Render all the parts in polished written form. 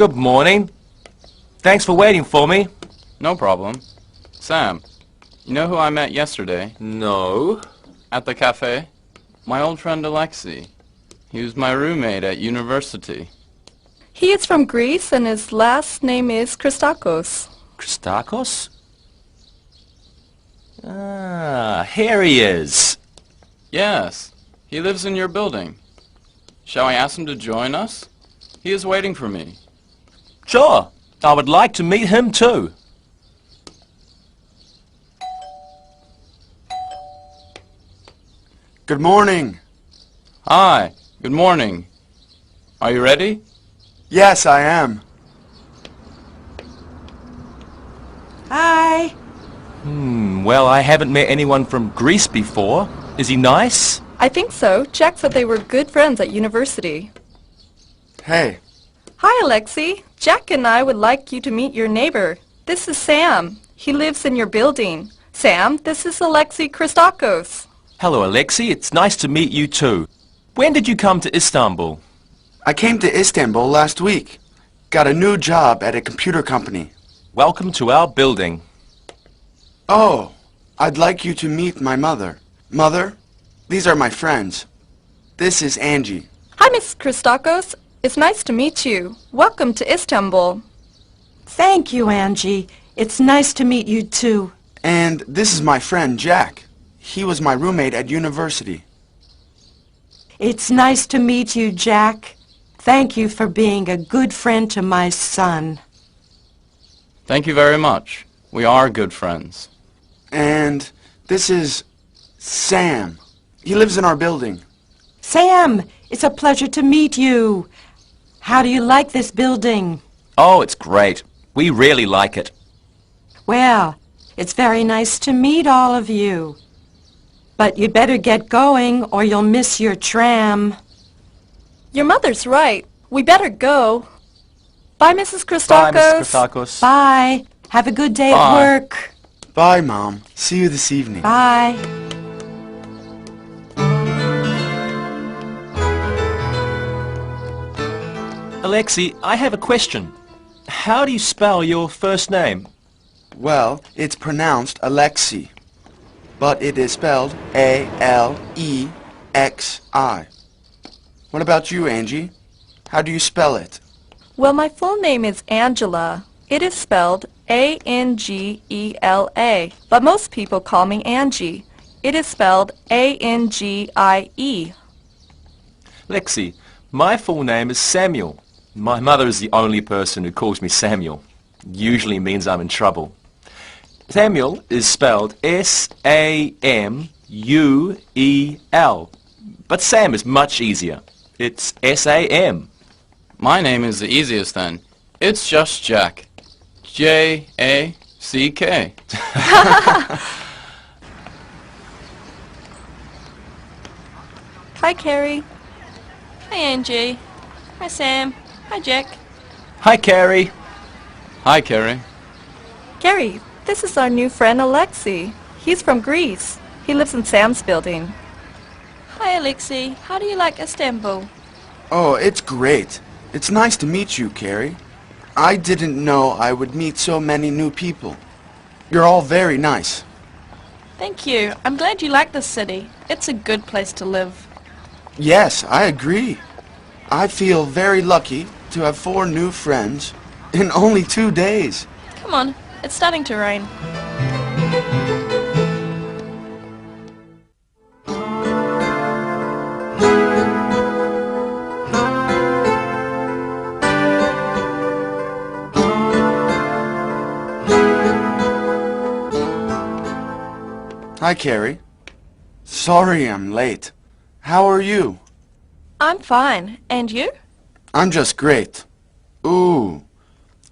Good morning. Thanks for waiting for me. No problem. Sam, you know who I met yesterday? No. At the cafe? My old friend Alexei. He was my roommate at university. He is from Greece and his last name is Christakos. Christakos? Ah, here he is. Yes, he lives in your building. Shall I ask him to join us? He is waiting for me. Sure. I would like to meet him too. Good morning. Hi, good morning. Are you ready? Yes, I am. Hi. Well, I haven't met anyone from Greece before. Is he nice? I think so. Jack said they were good friends at university. Hey. Hi, Alexei. Jack and I would like you to meet your neighbor. This is Sam. He lives in your building. Sam, this is Alexei Christakos. Hello, Alexei. It's nice to meet you too. When did you come to Istanbul? I came to Istanbul last week. Got a new job at a computer company. Welcome to our building. Oh, I'd like you to meet my mother. Mother, these are my friends. This is Angie. Hi, Mrs. Christakos. It's nice to meet you. Welcome to Istanbul. Thank you, Angie. It's nice to meet you too. And this is my friend Jack. He was my roommate at university. It's nice to meet you, Jack. Thank you for being a good friend to my son. Thank you very much. We are good friends. And this is Sam. He lives in our building. Sam, it's a pleasure to meet you. How do you like this building? Oh, it's great. We really like it. Well, it's very nice to meet all of you. But you'd better get going or you'll miss your tram. Your mother's right. We better go. Bye, Mrs. Christakos. Bye, Mrs. Christakos. Bye. Have a good day Bye. at work. Bye, Mom. See you this evening. Bye. Alexei, I have a question. How do you spell your first name? Well, it's pronounced Alexei, but it is spelled A-L-E-X-I. What about you, Angie? How do you spell it? Well, my full name is Angela. It is spelled A-N-G-E-L-A, but most people call me Angie. It is spelled A-N-G-I-E. Alexei, my full name is Samuel. My mother is the only person who calls me Samuel. Usually means I'm in trouble. Samuel is spelled S-A-M-U-E-L. But Sam is much easier. It's S-A-M. My name is the easiest then. It's just Jack. J-A-C-K. Hi, Carrie. Hi, Angie. Hi, Sam. Hi, Jack. Hi, Carrie. Hi, Carrie. Gary, this is our new friend Alexei. He's from Greece. He lives in Sam's building. Hi, Alexei. How do you like Istanbul? Oh, it's great. It's nice to meet you, Carrie. I didn't know I would meet so many new people. You're all very nice. Thank you. I'm glad you like this city. It's a good place to live. Yes, I agree. I feel very lucky to have 4 new friends in only 2 days. Come on. It's starting to rain. Hi, Carrie. Sorry I'm late. How are you? I'm fine. And you? I'm just great. Ooh,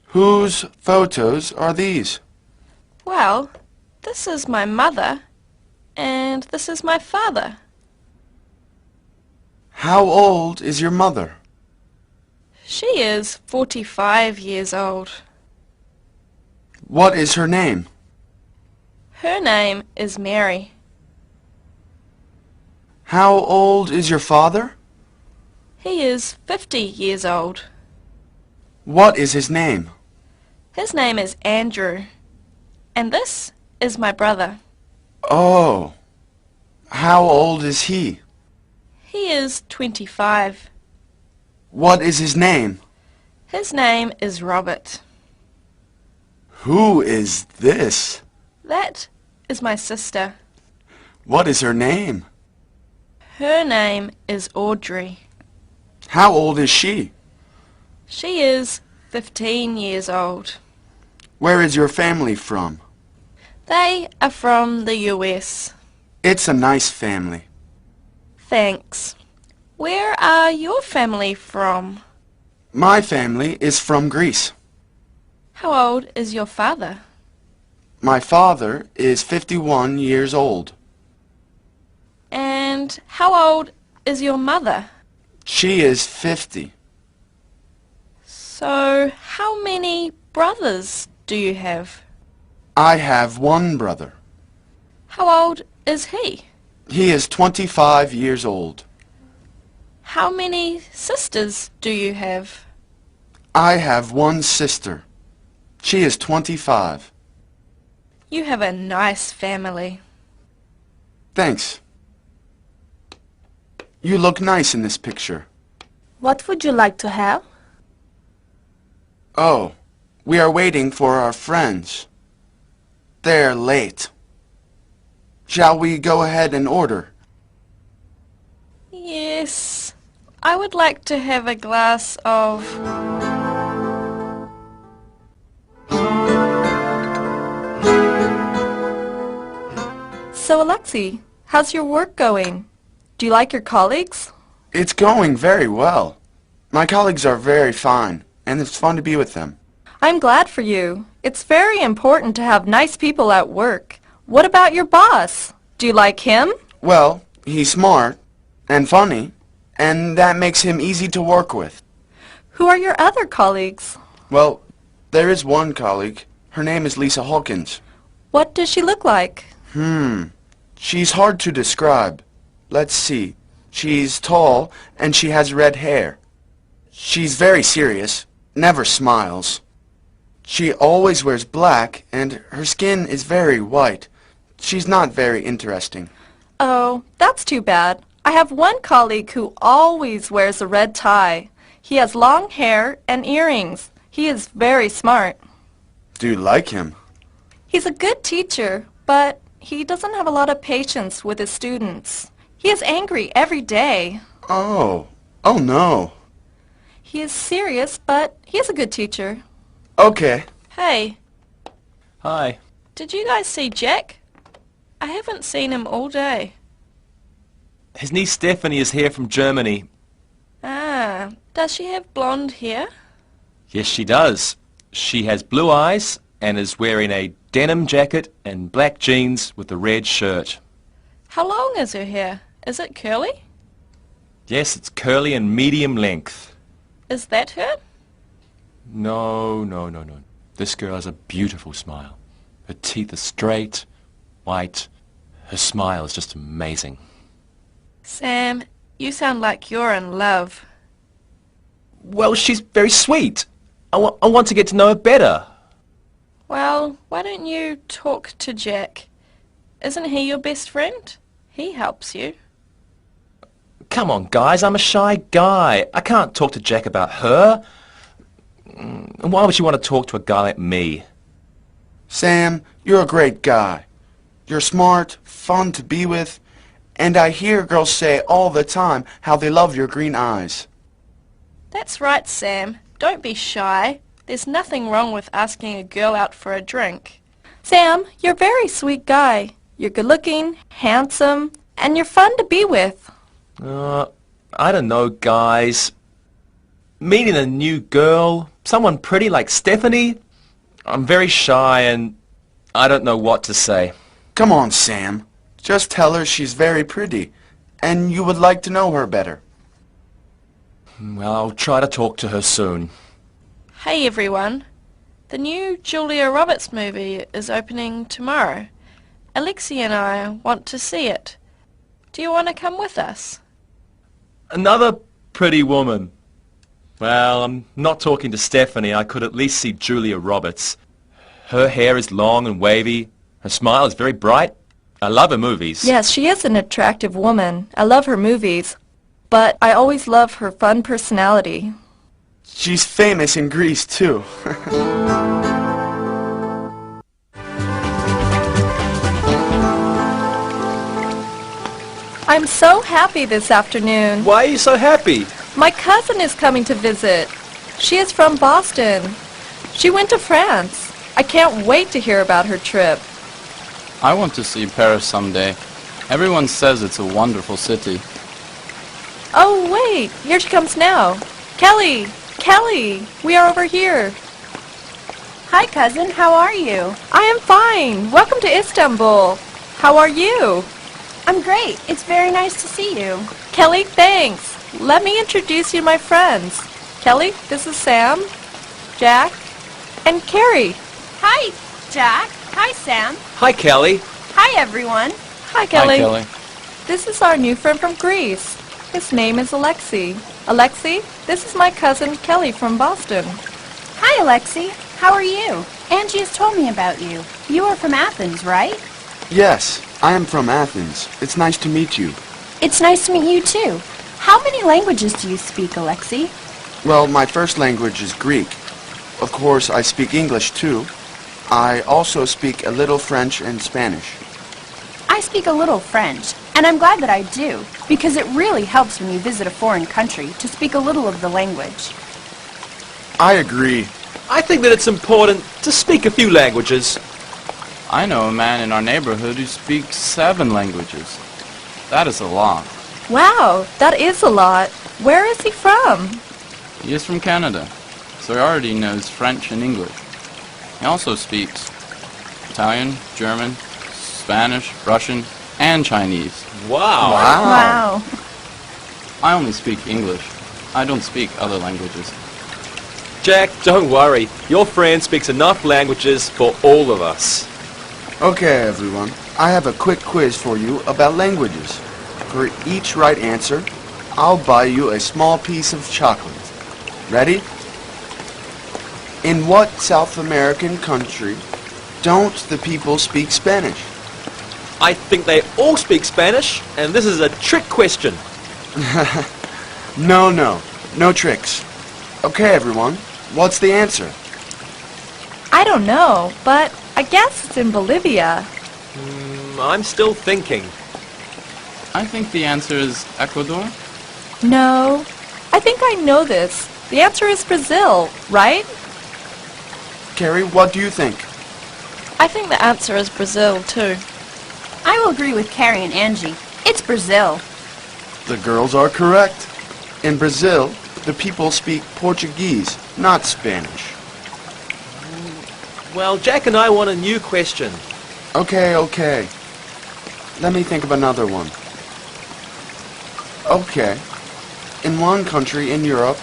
whose photos are these? Well, this is my mother, and this is my father. How old is your mother? She is 45 years old. What is her name? Her name is Mary. How old is your father? He is 50 years old. What is his name? His name is Andrew. And this is my brother. Oh. How old is he? He is 25. What is his name? His name is Robert. Who is this? That is my sister. What is her name? Her name is Audrey. How old is she? She is 15 years old. Where is your family from? They are from the US. It's a nice family. Thanks. Where are your family from? My family is from Greece. How old is your father? My father is 51 years old. And how old is your mother? She is 50. So, how many brothers do you have? I have one brother. How old is he? He is 25 years old. How many sisters do you have? I have one sister. She is 25. You have a nice family. Thanks. You look nice in this picture. What would you like to have? Oh, we are waiting for our friends. They're late. Shall we go ahead and order? Yes, I would like to have a glass of... So, Alexei, how's your work going? Do you like your colleagues? It's going very well. My colleagues are very fine, and it's fun to be with them. I'm glad for you. It's very important to have nice people at work. What about your boss? Do you like him? Well, he's smart and funny, and that makes him easy to work with. Who are your other colleagues? Well, there is one colleague. Her name is Lisa Hawkins. What does she look like? She's hard to describe. Let's see. She's tall, and she has red hair. She's very serious, never smiles. She always wears black, and her skin is very white. She's not very interesting. Oh, that's too bad. I have one colleague who always wears a red tie. He has long hair and earrings. He is very smart. Do you like him? He's a good teacher, but he doesn't have a lot of patience with his students. He is angry every day. Oh no. He is serious, but he is a good teacher. Okay. Hey, Hi. did you guys see Jack? I haven't seen him all day. His niece Stephanie is here from Germany. Ah, does she have blonde hair? Yes, she does. She has blue eyes and is wearing a denim jacket and black jeans with a red shirt. How long is her hair? Is it curly? Yes, it's curly and medium length. Is that her? No. This girl has a beautiful smile. Her teeth are straight, white. Her smile is just amazing. Sam, you sound like you're in love. Well, she's very sweet. I want to get to know her better. Well, why don't you talk to Jack? Isn't he your best friend? He helps you. Come on, guys, I'm a shy guy. I can't talk to Jack about her. And why would you want to talk to a guy like me? Sam, you're a great guy. You're smart, fun to be with, and I hear girls say all the time how they love your green eyes. That's right, Sam. Don't be shy. There's nothing wrong with asking a girl out for a drink. Sam, you're a very sweet guy. You're good-looking, handsome, and you're fun to be with. I don't know, guys. Meeting a new girl, someone pretty like Stephanie, I'm very shy and I don't know what to say. Come on, Sam. Just tell her she's very pretty, and you would like to know her better. Well, I'll try to talk to her soon. Hey everyone. The new Julia Roberts movie is opening tomorrow. Alexei and I want to see it. Do you want to come with us? Another pretty woman. Well, I'm not talking to Stephanie. I could at least see Julia Roberts. Her hair is long and wavy. Her smile is very bright. I love her movies. Yes, she is an attractive woman. I love her movies. But I always love her fun personality. She's famous in Greece, too. I'm so happy this afternoon. Why are you so happy? My cousin is coming to visit. She is from Boston. She went to France. I can't wait to hear about her trip. I want to see Paris someday. Everyone says it's a wonderful city. Oh, wait. Here she comes now. Kelly! Kelly! We are over here. Hi, cousin. How are you? I am fine. Welcome to Istanbul. How are you? I'm great. It's very nice to see you. Kelly, thanks. Let me introduce you to my friends. Kelly, this is Sam, Jack, and Carrie. Hi, Jack. Hi, Sam. Hi, Kelly. Hi, everyone. Hi, Kelly. Hi, Kelly. This is our new friend from Greece. His name is Alexei. Alexei, this is my cousin Kelly from Boston. Hi, Alexei. How are you? Angie has told me about you. You are from Athens, right? Yes, I am from Athens. It's nice to meet you. It's nice to meet you, too. How many languages do you speak, Alexei? Well, my first language is Greek. Of course, I speak English, too. I also speak a little French and Spanish. I speak a little French, and I'm glad that I do, because it really helps when you visit a foreign country to speak a little of the language. I agree. I think that it's important to speak a few languages. I know a man in our neighborhood who speaks 7 languages. That is a lot. Wow, that is a lot. Where is he from? He is from Canada, so he already knows French and English. He also speaks Italian, German, Spanish, Russian, and Chinese. Wow. Wow. I only speak English. I don't speak other languages. Jack, don't worry. Your friend speaks enough languages for all of us. Okay, everyone. I have a quick quiz for you about languages. For each right answer, I'll buy you a small piece of chocolate. Ready? In what South American country don't the people speak Spanish? I think they all speak Spanish, and this is a trick question. No tricks. Okay, everyone. What's the answer? I don't know, but I guess it's in Bolivia. I'm still thinking. I think the answer is Ecuador. No, I think I know this. The answer is Brazil, right? Carrie, what do you think? I think the answer is Brazil, too. I will agree with Carrie and Angie. It's Brazil. The girls are correct. In Brazil, the people speak Portuguese, not Spanish. Well, Jack and I want a new question. Okay. Let me think of another one. Okay. In one country in Europe,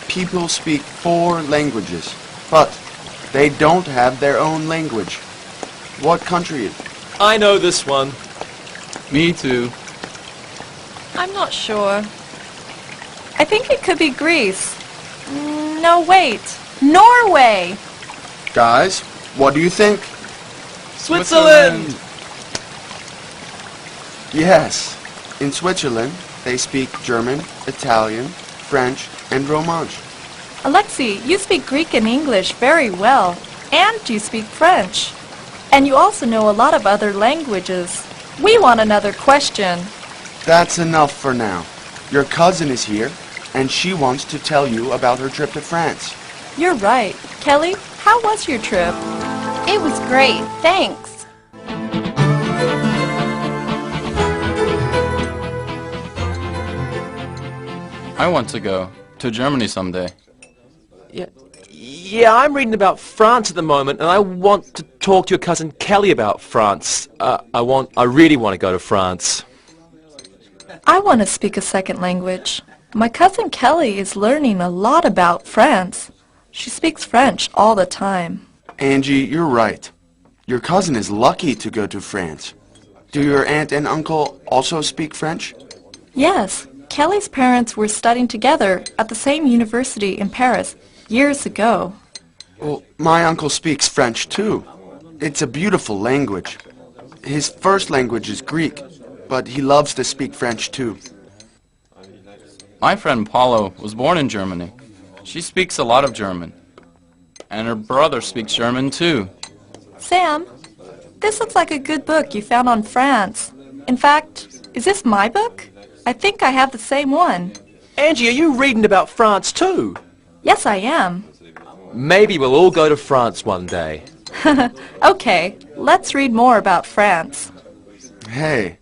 people speak 4 languages, but they don't have their own language. What country is it? I know this one. Me too. I'm not sure. I think it could be Greece. No, wait. Norway! Guys, what do you think? Switzerland! Yes. In Switzerland, they speak German, Italian, French, and Romansh. Alexei, you speak Greek and English very well, and you speak French. And you also know a lot of other languages. We want another question. That's enough for now. Your cousin is here, and she wants to tell you about her trip to France. You're right. Kelly, how was your trip? It was great. Thanks. I want to go to Germany someday. Yeah, I'm reading about France at the moment, and I want to talk to your cousin Kelly about France. I really want to go to France. I want to speak a second language. My cousin Kelly is learning a lot about France. She speaks French all the time. Angie, you're right. Your cousin is lucky to go to France. Do your aunt and uncle also speak French? Yes, Kelly's parents were studying together at the same university in Paris years ago. Well, my uncle speaks French too. It's a beautiful language. His first language is Greek, but he loves to speak French too. My friend Paulo was born in Germany. She speaks a lot of German. And her brother speaks German too. Sam, this looks like a good book you found on France. In fact, is this my book? I think I have the same one. Angie, are you reading about France too? Yes, I am. Maybe we'll all go to France one day. Okay, let's read more about France. Hey,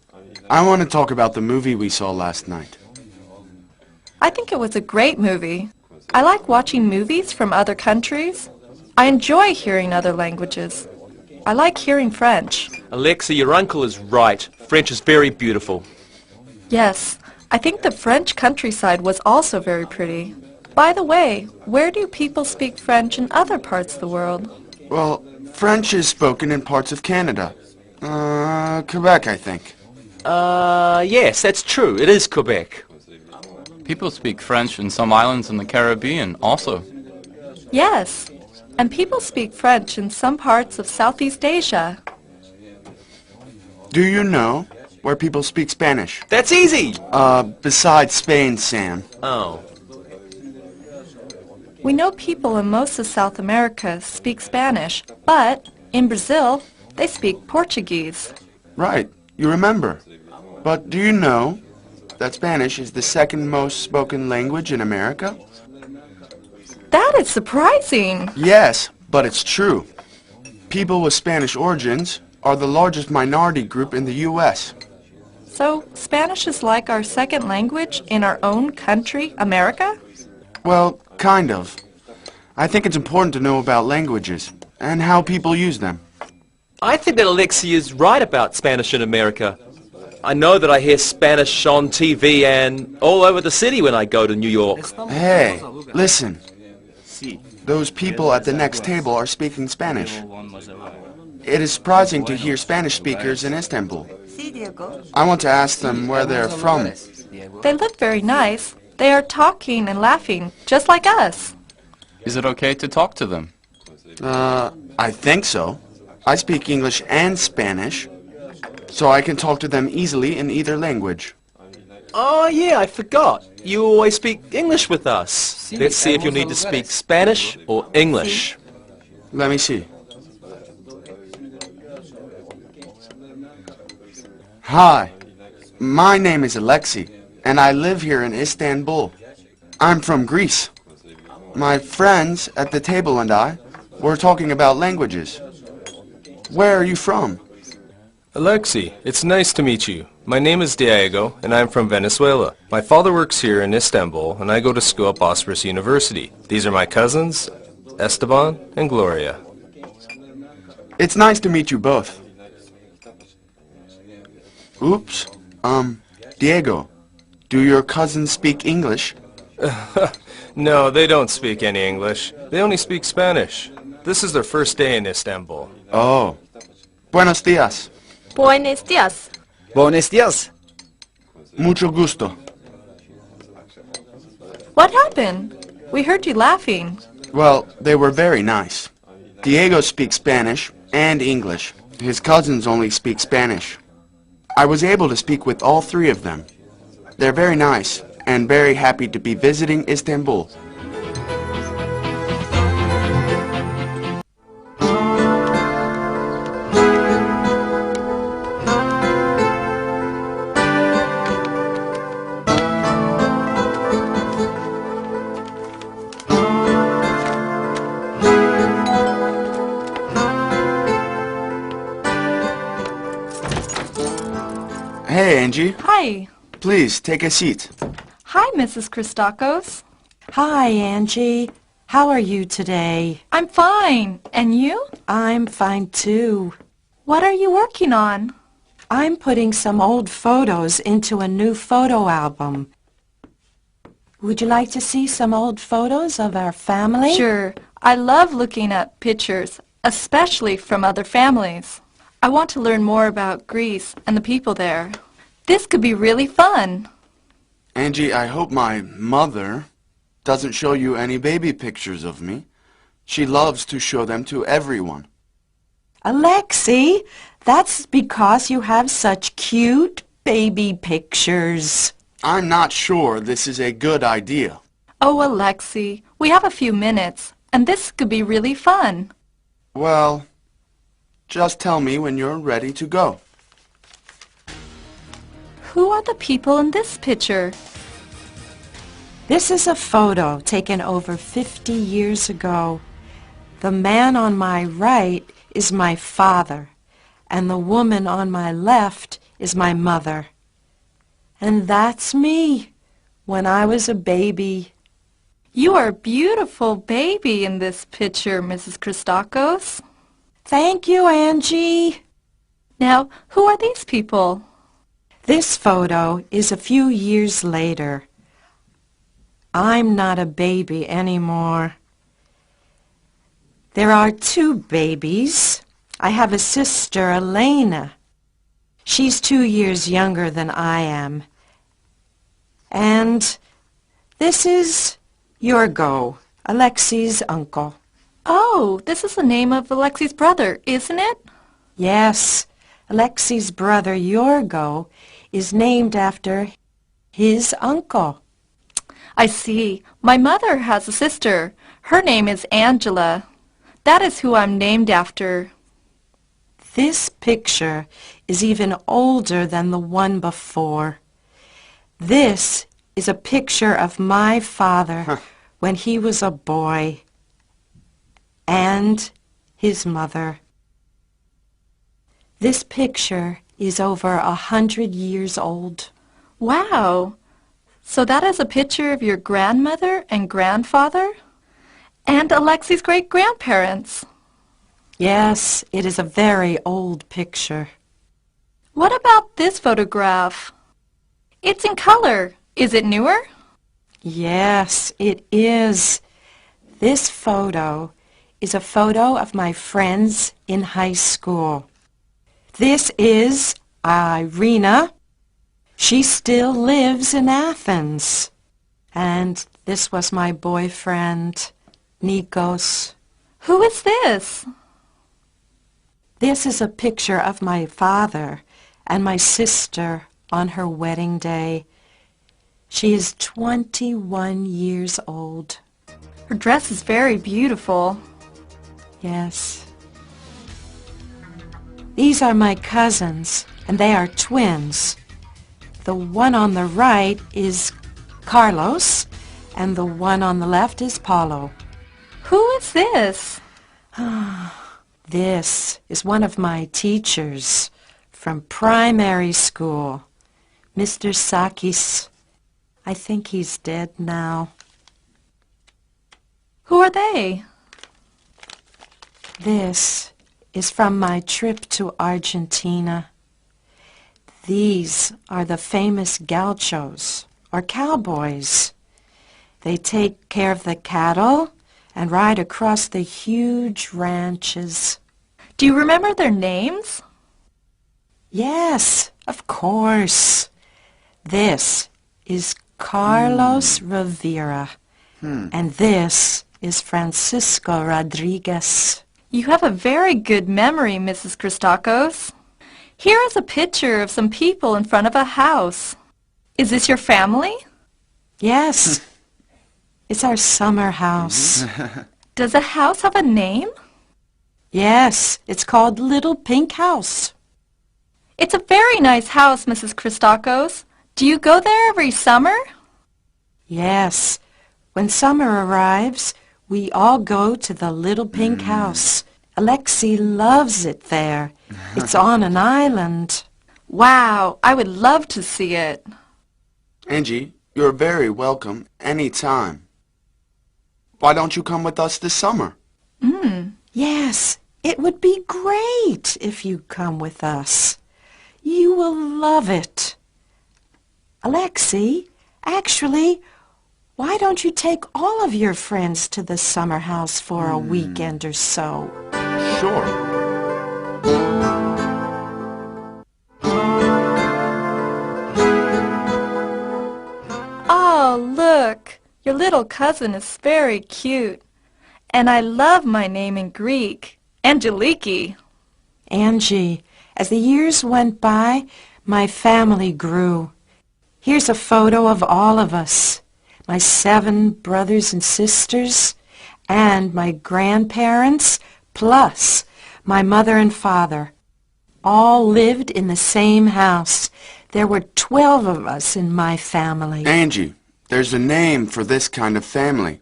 I want to talk about the movie we saw last night. I think it was a great movie. I like watching movies from other countries. I enjoy hearing other languages. I like hearing French. Alexa, your uncle is right. French is very beautiful. Yes, I think the French countryside was also very pretty. By the way, where do people speak French in other parts of the world? Well, French is spoken in parts of Canada. Quebec, I think. Yes, that's true. It is Quebec. People speak French in some islands in the Caribbean also. Yes, and people speak French in some parts of Southeast Asia. Do you know where people speak Spanish? That's easy. Besides Spain, Sam. Oh. We know people in most of South America speak Spanish, but in Brazil, they speak Portuguese. Right, you remember. But do you know that Spanish is the second most spoken language in America? That is surprising. Yes, but it's true. People with Spanish origins are the largest minority group in the U.S. So, Spanish is like our second language in our own country, America? Well, kind of. I think it's important to know about languages and how people use them. I think that Alexi is right about Spanish in America. I know that I hear Spanish on TV and all over the city when I go to New York. Hey, listen. Those people at the next table are speaking Spanish. It is surprising to hear Spanish speakers in Istanbul. I want to ask them where they're from. They look very nice. They are talking and laughing, just like us. Is it okay to talk to them? I think so. I speak English and Spanish, so I can talk to them easily in either language. Oh yeah, I forgot. You always speak English with us. Let's see if you'll need to speak Spanish or English. Let me see. Hi, my name is Alexi, and I live here in Istanbul. I'm from Greece. My friends at the table and I were talking about languages. Where are you from? Alexi, it's nice to meet you. My name is Diego, and I'm from Venezuela. My father works here in Istanbul, and I go to school at Bosphorus University. These are my cousins, Esteban and Gloria. It's nice to meet you both. Oops. Diego, do your cousins speak English? No, they don't speak any English. They only speak Spanish. This is their first day in Istanbul. Oh. Buenos días. Buenos días. Buenos días. Mucho gusto. What happened? We heard you laughing. Well, they were very nice. Diego speaks Spanish and English. His cousins only speak Spanish. I was able to speak with all three of them. They're very nice and very happy to be visiting Istanbul. Hey, Angie. Hi. Please, take a seat. Hi, Mrs. Christakos. Hi, Angie. How are you today? I'm fine. And you? I'm fine, too. What are you working on? I'm putting some old photos into a new photo album. Would you like to see some old photos of our family? Sure. I love looking at pictures, especially from other families. I want to learn more about Greece and the people there. This could be really fun. Angie, I hope my mother doesn't show you any baby pictures of me. She loves to show them to everyone. Alexi, that's because you have such cute baby pictures. I'm not sure this is a good idea. Oh, Alexi, we have a few minutes, and this could be really fun. Well, just tell me when you're ready to go. Who are the people in this picture? This is a photo taken over 50 years ago. The man on my right is my father, and the woman on my left is my mother. And that's me when I was a baby. You are a beautiful baby in this picture, Mrs. Christakos. Thank you, Angie. Now, who are these people? This photo is a few years later. I'm not a baby anymore. There are two babies. I have a sister, Elena. She's 2 years younger than I am. And this is Yorgo, Alexi's uncle. Oh, this is the name of Alexi's brother, isn't it? Yes, Alexi's brother Yorgo is named after his uncle. I see. My mother has a sister. Her name is Angela. That is who I'm named after. This picture is even older than the one before. This is a picture of my father when he was a boy, and his mother. This picture is over 100 years old. Wow! So that is a picture of your grandmother and grandfather? And Alexi's great-grandparents. Yes, it is a very old picture. What about this photograph? It's in color. Is it newer? Yes, it is. This photo is a photo of my friends in high school. This is Irina. She still lives in Athens. And this was my boyfriend, Nikos. Who is this? This is a picture of my father and my sister on her wedding day. She is 21 years old. Her dress is very beautiful. Yes. These are my cousins, and they are twins. The one on the right is Carlos, and the one on the left is Paulo. Who is this? This is one of my teachers from primary school, Mr. Sakis. I think he's dead now. Who are they? This is from my trip to Argentina. These are the famous gauchos, or cowboys. They take care of the cattle and ride across the huge ranches. Do you remember their names? Yes, of course. This is Carlos Rivera, and this is Francisco Rodriguez. You have a very good memory, Mrs. Christakos. Here is a picture of some people in front of a house. Is this your family? Yes, it's our summer house. Does the house have a name? Yes, it's called Little Pink House. It's a very nice house, Mrs. Christakos. Do you go there every summer? Yes, when summer arrives, we all go to the Little Pink House. Alexi loves it there. It's on an island. Wow, I would love to see it. Angie, you're very welcome any time. Why don't you come with us this summer? Yes, it would be great if you come with us. You will love it. Alexi, actually, why don't you take all of your friends to the summer house for a weekend or so? Sure. little cousin is very cute. And I love my name in Greek, Angeliki. Angie, as the years went by, my family grew. Here's a photo of all of us, my 7 brothers and sisters, and my grandparents, plus my mother and father. All lived in the same house. There were 12 of us in my family. Angie, there's a name for this kind of family.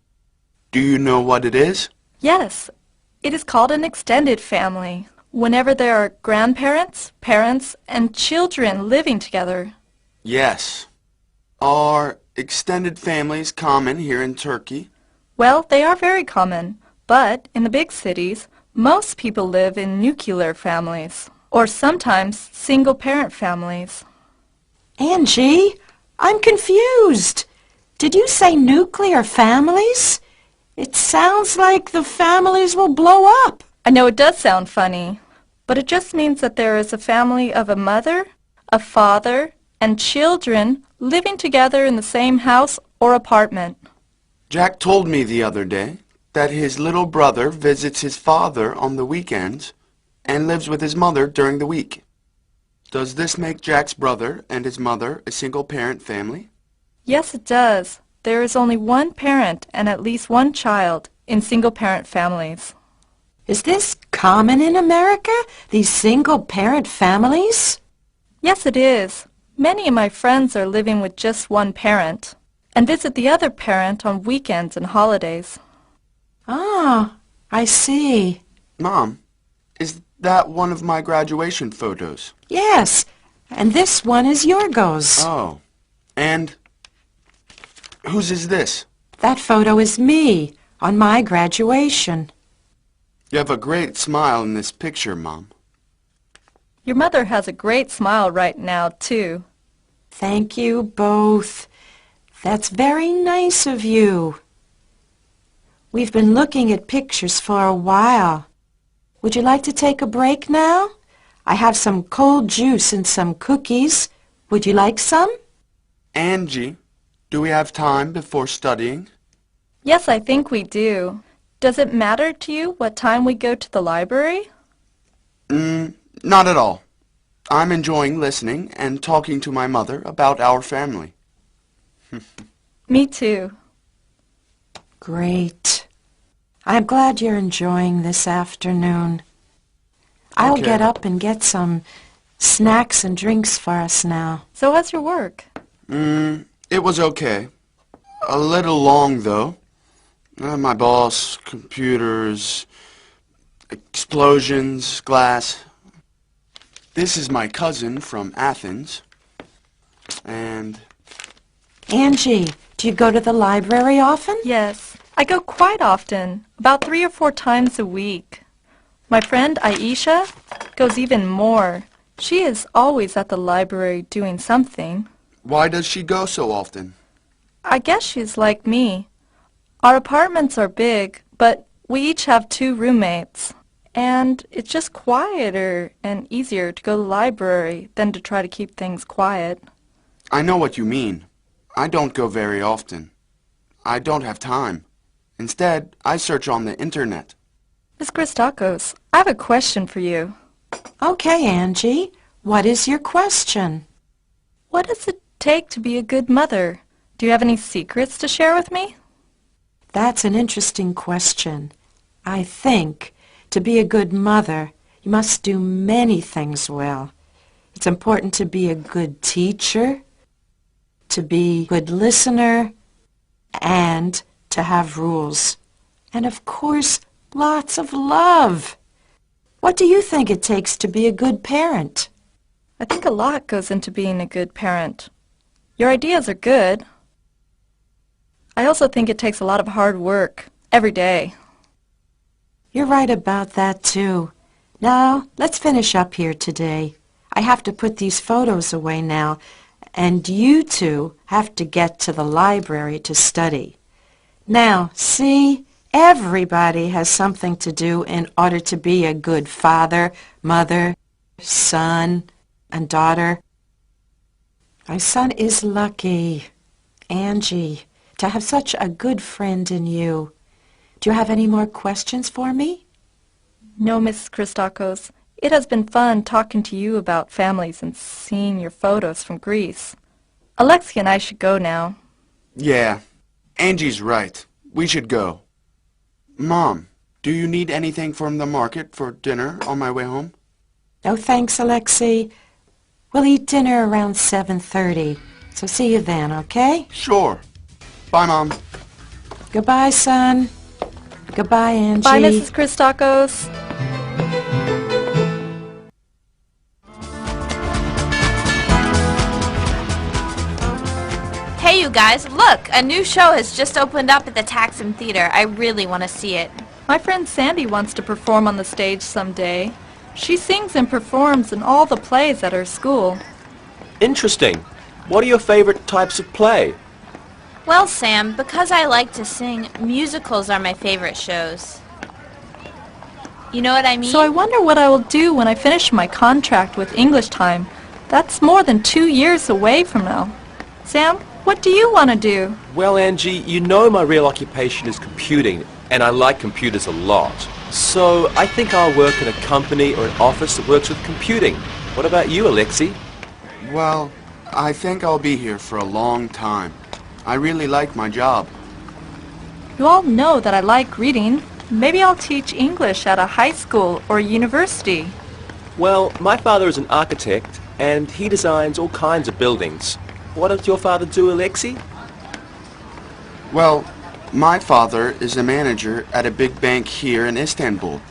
Do you know what it is? Yes, it is called an extended family. Whenever there are grandparents, parents, and children living together. Yes. Are extended families common here in Turkey? Well, they are very common, but in the big cities, most people live in nuclear families, or sometimes single-parent families. Angie, I'm confused. Did you say nuclear families? It sounds like the families will blow up. I know it does sound funny, but it just means that there is a family of a mother, a father, and children living together in the same house or apartment. Jack told me the other day that his little brother visits his father on the weekends and lives with his mother during the week. Does this make Jack's brother and his mother a single-parent family? Yes, it does. There is only one parent and at least one child in single-parent families. Is this common in America, these single-parent families? Yes, it is. Many of my friends are living with just one parent and visit the other parent on weekends and holidays. Ah, I see. Mom, is that one of my graduation photos? Yes, and this one is Yorgos. Oh, and whose is this? That photo is me on my graduation. You have a great smile in this picture, Mom. Your mother has a great smile right now, too. Thank you both. That's very nice of you. We've been looking at pictures for a while. Would you like to take a break now? I have some cold juice and some cookies. Would you like some? Angie, do we have time before studying? Yes, I think we do. Does it matter to you what time we go to the library? Not at all. I'm enjoying listening and talking to my mother about our family. Me too. Great. I'm glad you're enjoying this afternoon. I'll Okay. get up and get some snacks and drinks for us now. So how's your work? It was okay. A little long, though. My boss, computers, explosions, glass. This is my cousin from Athens. And Angie, do you go to the library often? Yes, I go quite often, about 3 or 4 times a week. My friend Aisha goes even more. She is always at the library doing something. why does she go so often? I guess she's like me. Our apartments are big, but we each have 2 roommates. And it's just quieter and easier to go to the library than to try to keep things quiet. I know what you mean. I don't go very often. I don't have time. Instead, I search on the internet. Miss Christakos, I have a question for you. Okay, Angie. What is your question? What does it take to be a good mother? Do you have any secrets to share with me? That's an interesting question. I think to be a good mother, you must do many things well. It's important to be a good teacher, to be a good listener, and to have rules. And of course, lots of love. What do you think it takes to be a good parent? I think a lot goes into being a good parent. Your ideas are good. I also think it takes a lot of hard work, every day. You're right about that, too. Now, let's finish up here today. I have to put these photos away now, and you two have to get to the library to study. Now, see, everybody has something to do in order to be a good father, mother, son, and daughter. My son is lucky. Angie, to have such a good friend in you. Do you have any more questions for me? No, Mrs. Christakos. It has been fun talking to you about families and seeing your photos from Greece. Alexia and I should go now. Yeah, Angie's right. We should go. Mom, do you need anything from the market for dinner on my way home? No thanks, Alexei. We'll eat dinner around 7:30. So see you then, okay? Sure. Bye, Mom. Goodbye, son. Goodbye, Angie. Bye, Mrs. Christakos. Hey you guys, look! A new show has just opened up at the Taksim Theater. I really want to see it. My friend Sandy wants to perform on the stage someday. She sings and performs in all the plays at her school. Interesting. What are your favorite types of play? Well, Sam, because I like to sing, musicals are my favorite shows. You know what I mean? So I wonder what I will do when I finish my contract with English Time. That's more than 2 years away from now. Sam, what do you want to do? Well, Angie, you know my real occupation is computing, and I like computers a lot. So I think I'll work in a company or an office that works with computing. What about you, Alexei? Well, I think I'll be here for a long time. I really like my job. You all know that I like reading. Maybe I'll teach English at a high school or university. Well, my father is an architect, and he designs all kinds of buildings. What does your father do, Alexei? Well, my father is a manager at a big bank here in Istanbul.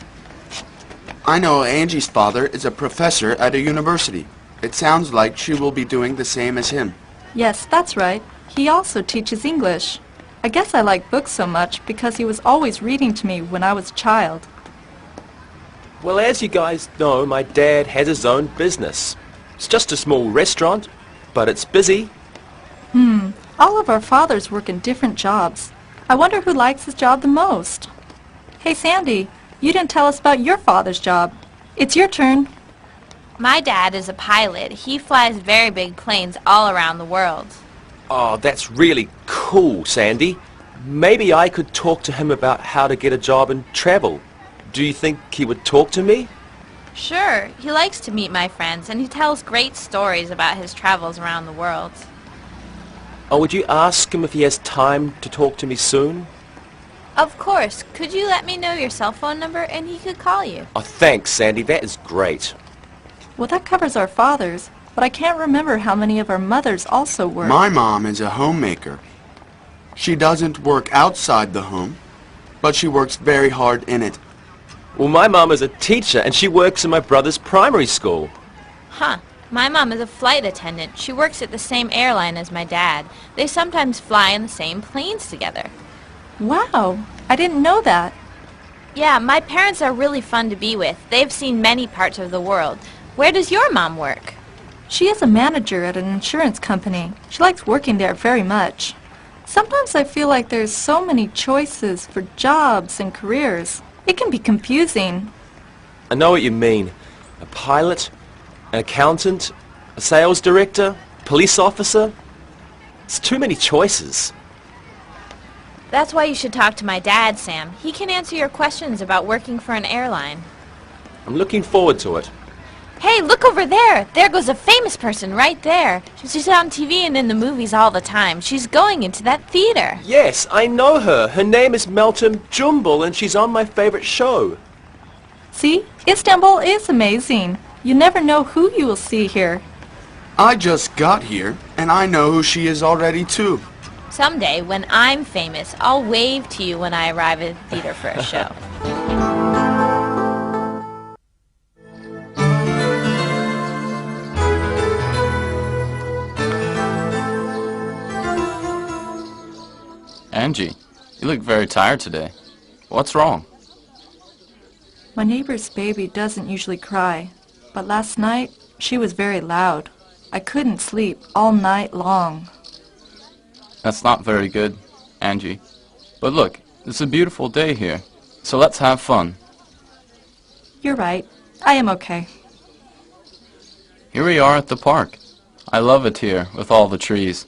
I know Angie's father is a professor at a university. It sounds like she will be doing the same as him. Yes, that's right. He also teaches English. I guess I like books so much because he was always reading to me when I was a child. Well, as you guys know, my dad has his own business. It's just a small restaurant, but it's busy. All of our fathers work in different jobs. I wonder who likes his job the most. Hey, Sandy, you didn't tell us about your father's job. It's your turn. My dad is a pilot. He flies very big planes all around the world. Oh, that's really cool, Sandy. Maybe I could talk to him about how to get a job and travel. Do you think he would talk to me? Sure, he likes to meet my friends, and he tells great stories about his travels around the world. Oh, would you ask him if he has time to talk to me soon? Of course. Could you let me know your cell phone number and he could call you? Oh, thanks, Sandy. That is great. Well, that covers our fathers, but I can't remember how many of our mothers also work. My mom is a homemaker. She doesn't work outside the home, but she works very hard in it. Well, my mum is a teacher, and she works in my brother's primary school. Huh. My mom is a flight attendant. She works at the same airline as my dad. They sometimes fly in the same planes together. Wow, I didn't know that. Yeah, my parents are really fun to be with. They've seen many parts of the world. Where does your mom work? She is a manager at an insurance company. She likes working there very much. Sometimes I feel like there's so many choices for jobs and careers. It can be confusing. I know what you mean. A pilot, an accountant, a sales director, police officer. It's too many choices. That's why you should talk to my dad, Sam. He can answer your questions about working for an airline. I'm looking forward to it. Hey, look over there! There goes a famous person right there. She's on TV and in the movies all the time. She's going into that theater. Yes, I know her. Her name is Meltem Jumbel, and she's on my favorite show. See, Istanbul is amazing. You never know who you will see here. I just got here, and I know who she is already too. Someday, when I'm famous, I'll wave to you when I arrive at the theater for a show. Angie, you look very tired today. What's wrong? My neighbor's baby doesn't usually cry, but last night she was very loud. I couldn't sleep all night long. That's not very good, Angie. But look, it's a beautiful day here, so let's have fun. You're right. I am okay. Here we are at the park. I love it here with all the trees.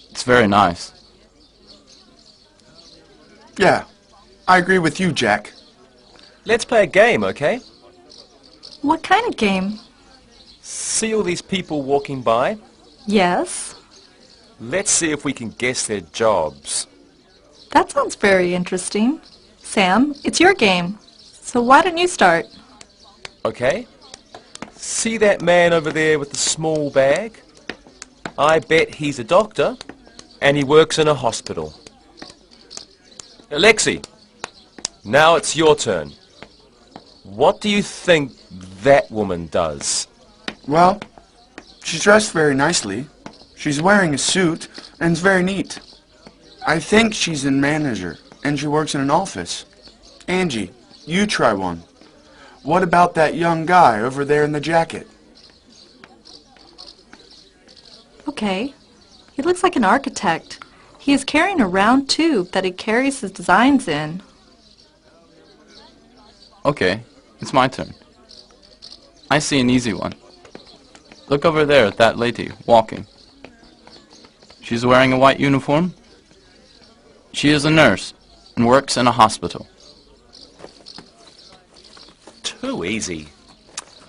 It's very nice. Yeah, I agree with you, Jack. Let's play a game, okay? What kind of game? See all these people walking by? Yes. Let's see if we can guess their jobs. That sounds very interesting. Sam, it's your game. So why don't you start? Okay. See that man over there with the small bag? I bet he's a doctor, and he works in a hospital. Alexi, now it's your turn. What do you think that woman does? Well, she's dressed very nicely. She's wearing a suit, and it's very neat. I think she's a manager, and she works in an office. Angie, you try one. What about that young guy over there in the jacket? Okay. He looks like an architect. He is carrying a round tube that he carries his designs in. Okay, it's my turn. I see an easy one. Look over there at that lady, walking. She's wearing a white uniform. She is a nurse and works in a hospital. Too easy.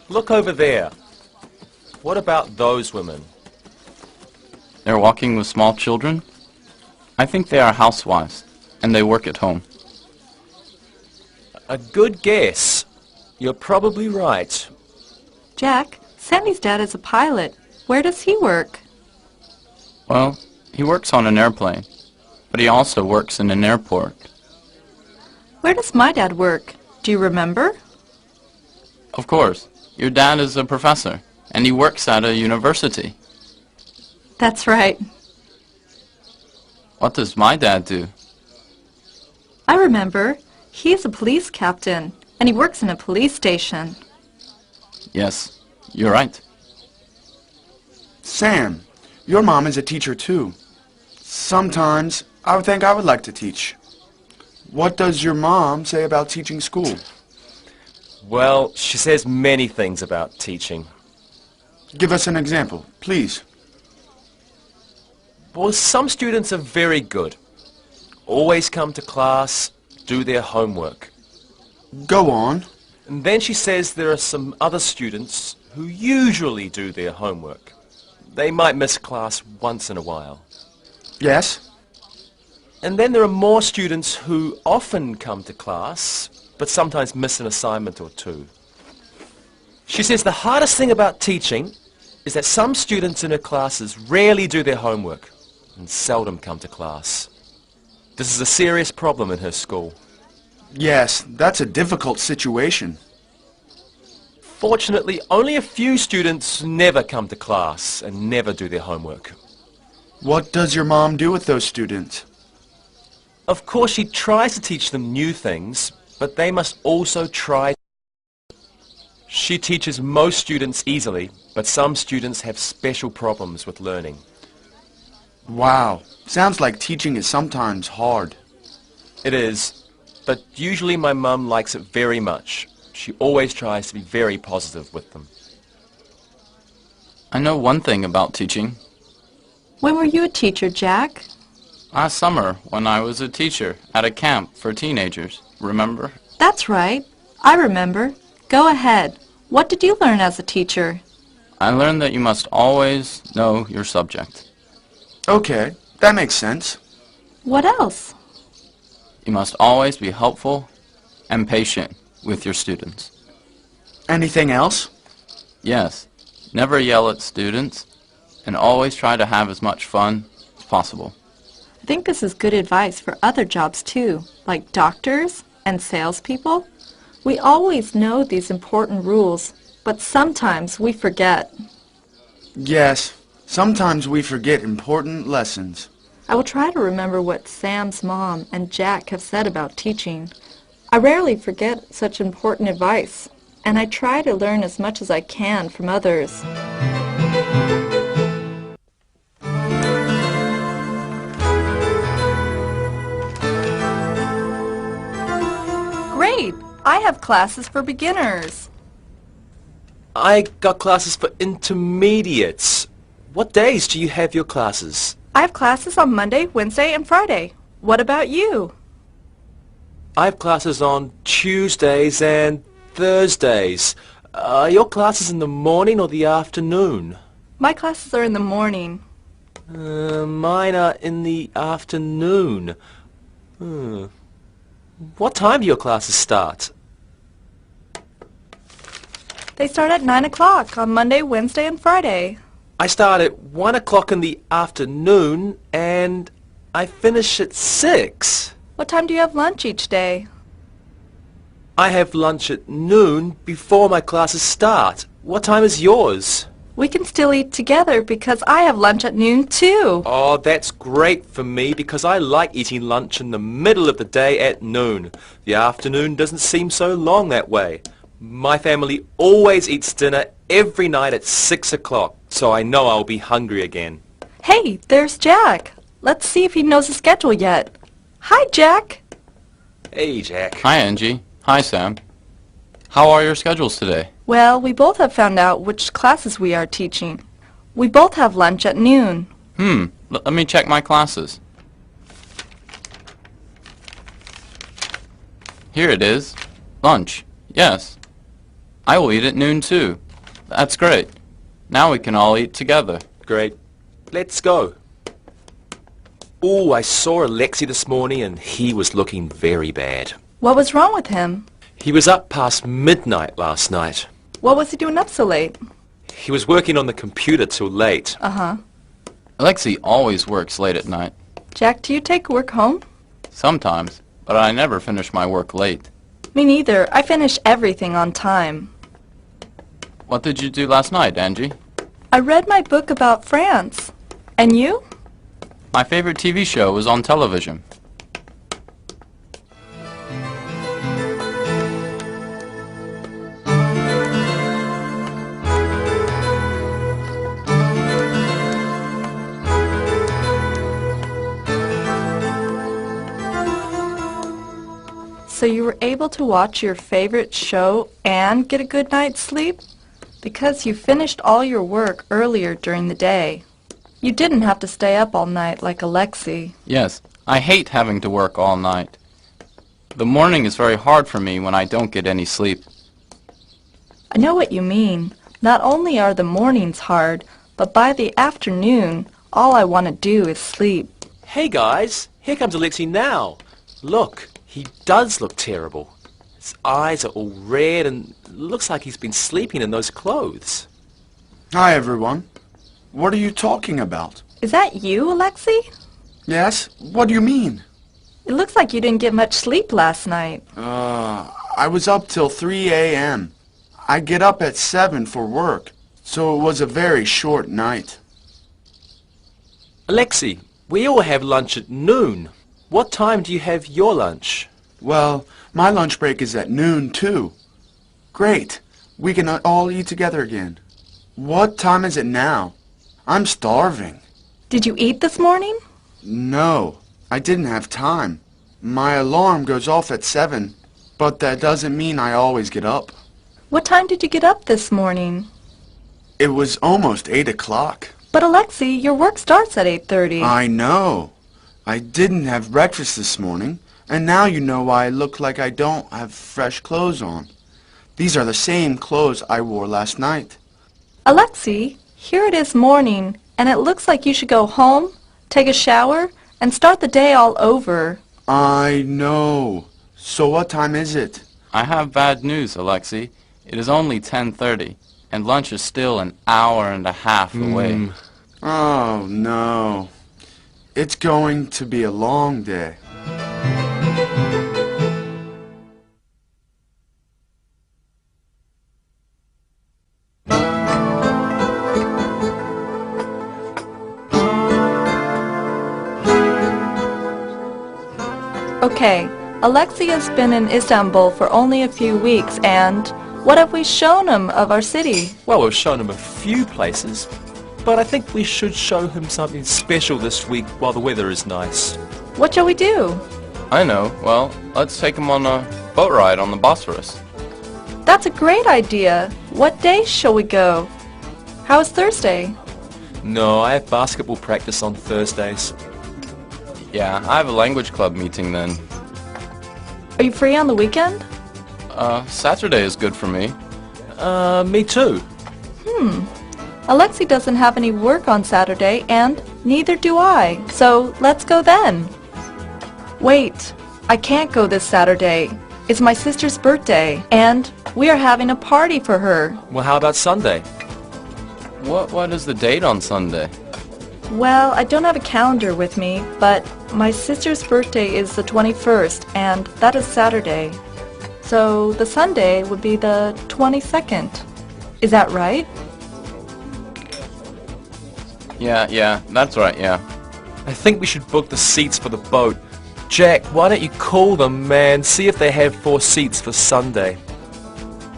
Look over there. What about those women? They're walking with small children. I think they are housewives, and they work at home. A good guess. You're probably right. Jack, Sandy's dad is a pilot. Where does he work? Well, he works on an airplane, but he also works in an airport. Where does my dad work? Do you remember? Of course, your dad is a professor, and he works at a university. That's right. What does my dad do? I remember. He's a police captain, and he works in a police station. Yes, you're right. Sam, your mom is a teacher too. Sometimes I would think I would like to teach. What does your mom say about teaching school? Well, she says many things about teaching. Give us an example, please. Well, some students are very good. Always come to class, do their homework. Go on. And then she says there are some other students who usually do their homework. They might miss class once in a while. Yes? And then there are more students who often come to class, but sometimes miss an assignment or two. She says the hardest thing about teaching is that some students in her classes rarely do their homework and seldom come to class. This is a serious problem in her school. Yes, that's a difficult situation. Fortunately, only a few students never come to class and never do their homework. What does your mom do with those students? Of course, she tries to teach them new things, but they must also try. She teaches most students easily, but some students have special problems with learning. Wow, sounds like teaching is sometimes hard. It is, but usually my mum likes it very much. She always tries to be very positive with them. I know one thing about teaching. When were you a teacher, Jack? Last summer, when I was a teacher at a camp for teenagers, remember? That's right. I remember. Go ahead. What did you learn as a teacher? I learned that you must always know your subject. Okay, that makes sense. What else? You must always be helpful and patient with your students. Anything else? Yes, never yell at students, and always try to have as much fun as possible. I think this is good advice for other jobs too, like doctors and salespeople. We always know these important rules, but sometimes we forget. Yes, sometimes we forget important lessons. I will try to remember what Sam's mom and Jack have said about teaching. I rarely forget such important advice, and I try to learn as much as I can from others. Great! I have classes for beginners. I got classes for intermediates. What days do you have your classes? I have classes on Monday, Wednesday, and Friday. What about you? I have classes on Tuesdays and Thursdays. Are your classes in the morning or the afternoon? My classes are in the morning. Mine are in the afternoon. What time do your classes start? They start at 9 o'clock on Monday, Wednesday, and Friday. I start at 1 o'clock in the afternoon and I finish at 6. What time do you have lunch each day? I have lunch at noon before my classes start. What time is yours? We can still eat together because I have lunch at noon too. Oh, that's great for me because I like eating lunch in the middle of the day at noon. The afternoon doesn't seem so long that way. My family always eats dinner every night at 6 o'clock, so I know I'll be hungry again. Hey, there's Jack. Let's see if he knows the schedule yet. Hi, Jack. Hey, Jack. Hi, Angie. Hi, Sam. How are your schedules today? Well, we both have found out which classes we are teaching. We both have lunch at noon. Let me check my classes. Here it is. Lunch. Yes. I will eat at noon too. That's great. Now we can all eat together. Great. Let's go. Oh, I saw Alexi this morning and he was looking very bad. What was wrong with him? He was up past midnight last night. What was he doing up so late? He was working on the computer till late. Uh-huh. Alexi always works late at night. Jack, do you take work home? Sometimes, but I never finish my work late. Me neither. I finish everything on time. What did you do last night, Angie? I read my book about France. And you? My favorite TV show was on television. So you were able to watch your favorite show and get a good night's sleep? Because you finished all your work earlier during the day. You didn't have to stay up all night like Alexi. Yes, I hate having to work all night. The morning is very hard for me when I don't get any sleep. I know what you mean. Not only are the mornings hard, but by the afternoon, all I want to do is sleep. Hey guys, here comes Alexi now. Look, he does look terrible. His eyes are all red and looks like he's been sleeping in those clothes. Hi, everyone. What are you talking about? Is that you, Alexi? Yes? What do you mean? It looks like you didn't get much sleep last night. I was up till 3 a.m. I get up at 7 for work, so it was a very short night. Alexi, we all have lunch at noon. What time do you have your lunch? Well, my lunch break is at noon, too. Great. We can all eat together again. What time is it now? I'm starving. Did you eat this morning? No, I didn't have time. My alarm goes off at 7, but that doesn't mean I always get up. What time did you get up this morning? It was almost 8 o'clock. But Alexi, your work starts at 8:30. I know. I didn't have breakfast this morning, and now you know why I look like I don't have fresh clothes on. These are the same clothes I wore last night. Alexi, here it is morning, and it looks like you should go home, take a shower, and start the day all over. I know. So what time is it? I have bad news, Alexi. It is only 10:30, and lunch is still an hour and a half away. Oh, no. It's going to be a long day. Okay, Alexi has been in Istanbul for only a few weeks, and what have we shown him of our city? Well, we've shown him a few places, but I think we should show him something special this week while the weather is nice. What shall we do? I know. Well, let's take him on a boat ride on the Bosphorus. That's a great idea. What day shall we go? How is Thursday? No, I have basketball practice on Thursdays. Yeah, I have a language club meeting then. Are you free on the weekend? Saturday is good for me. Me too. Alexi doesn't have any work on Saturday, and neither do I. So let's go then. Wait, I can't go this Saturday. It's my sister's birthday, and we are having a party for her. Well, how about Sunday? What is the date on Sunday? Well, I don't have a calendar with me, but my sister's birthday is the 21st, and that is Saturday. So the Sunday would be the 22nd. Is that right? Yeah, that's right, yeah. I think we should book the seats for the boat. Jack, why don't you call them, man? See if they have 4 seats for Sunday.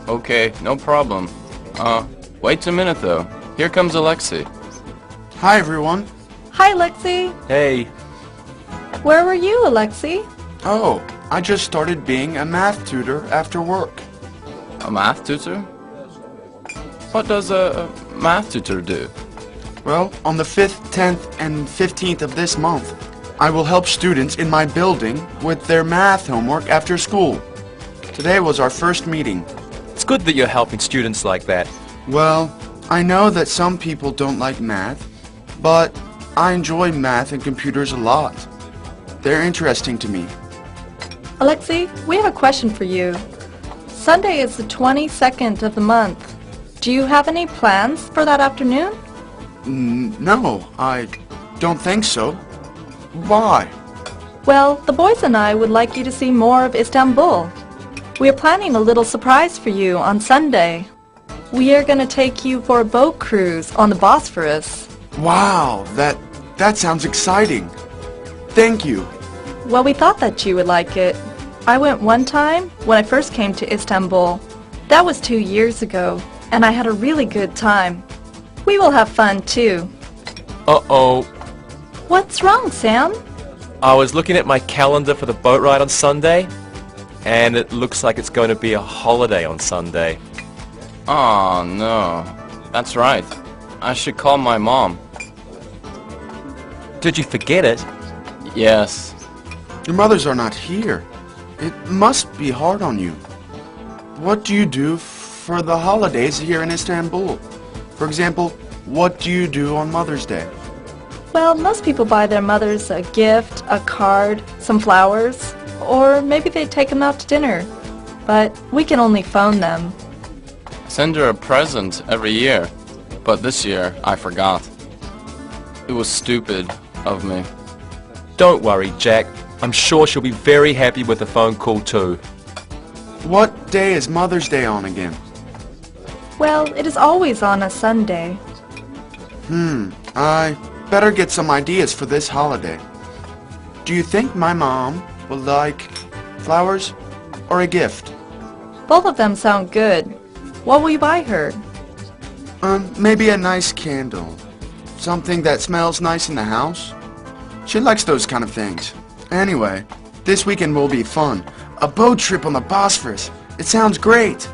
Okay, no problem. Wait a minute though. Here comes Alexi. Hi, everyone. Hi, Alexi. Hey, Where were you, Alexi? Oh, I just started being a math tutor after work. A math tutor? What does a math tutor do? Well, on the 5th, 10th, and 15th of this month, I will help students in my building with their math homework after school. Today was our first meeting. it's good that you're helping students like that. Well, I know that some people don't like math, but I enjoy math and computers a lot. They're interesting to me. Alexi, we have a question for you. Sunday is the 22nd of the month. Do you have any plans for that afternoon? No, I don't think so. Why? Well, the boys and I would like you to see more of Istanbul. We are planning a little surprise for you on Sunday. We are going to take you for a boat cruise on the Bosphorus. Wow, that sounds exciting. Thank you. Well, we thought that you would like it. I went one time when I first came to Istanbul. That was 2 years ago, and I had a really good time. We will have fun too. Uh-oh. What's wrong, Sam? I was looking at my calendar for the boat ride on Sunday, and it looks like it's going to be a holiday on Sunday. Oh, no. That's right. I should call my mom. Did you forget it? Yes. Your mothers are not here. It must be hard on you. What do you do for the holidays here in Istanbul? For example, what do you do on Mother's Day? Well, most people buy their mothers a gift, a card, some flowers, or maybe they take them out to dinner. But we can only phone them. I send her a present every year, but this year I forgot. It was stupid of me. Don't worry, Jack. I'm sure she'll be very happy with the phone call too. What day is Mother's Day on again? Well, it is always on a Sunday. I better get some ideas for this holiday. Do you think my mom will like flowers or a gift? Both of them sound good. What will you buy her? Maybe a nice candle. Something that smells nice in the house. She likes those kind of things. Anyway, this weekend will be fun. A boat trip on the Bosphorus. It sounds great.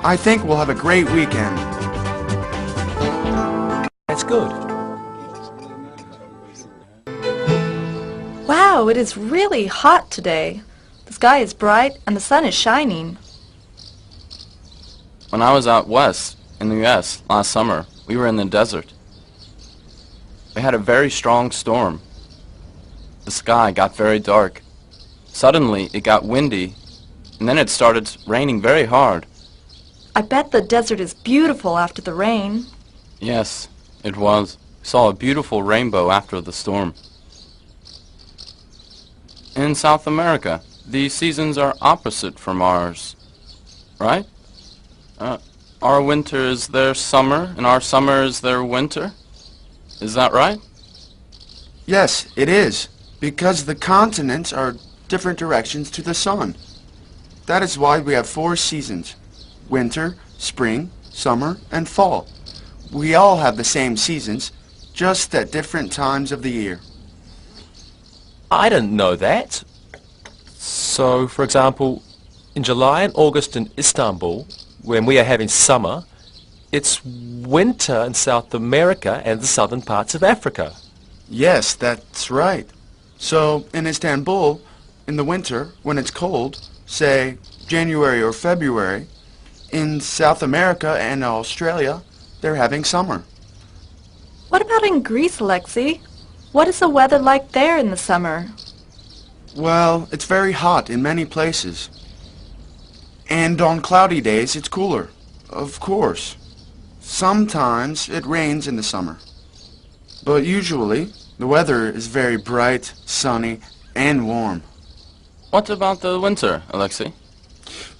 I think we'll have a great weekend. That's good. Wow, it is really hot today. The sky is bright and the sun is shining. When I was out west, in the U.S., last summer, we were in the desert. We had a very strong storm. The sky got very dark. Suddenly, it got windy, and then it started raining very hard. I bet the desert is beautiful after the rain. Yes, it was. We saw a beautiful rainbow after the storm. In South America, the seasons are opposite from ours, right? Our winter is their summer, and our summer is their winter. Is that right? Yes, it is. Because the continents are different directions to the sun. That is why we have 4 seasons. Winter, spring, summer, and fall. We all have the same seasons, just at different times of the year. I didn't know that. So, for example, in July and August in Istanbul, when we are having summer, it's winter in South America and the southern parts of Africa. Yes, that's right. So, in Istanbul, in the winter, when it's cold, say January or February, in South America and Australia, they're having summer. What about in Greece, Alexei? What is the weather like there in the summer? Well, it's very hot in many places. And on cloudy days, it's cooler. Of course. Sometimes it rains in the summer. But usually, the weather is very bright, sunny, and warm. What about the winter, Alexei?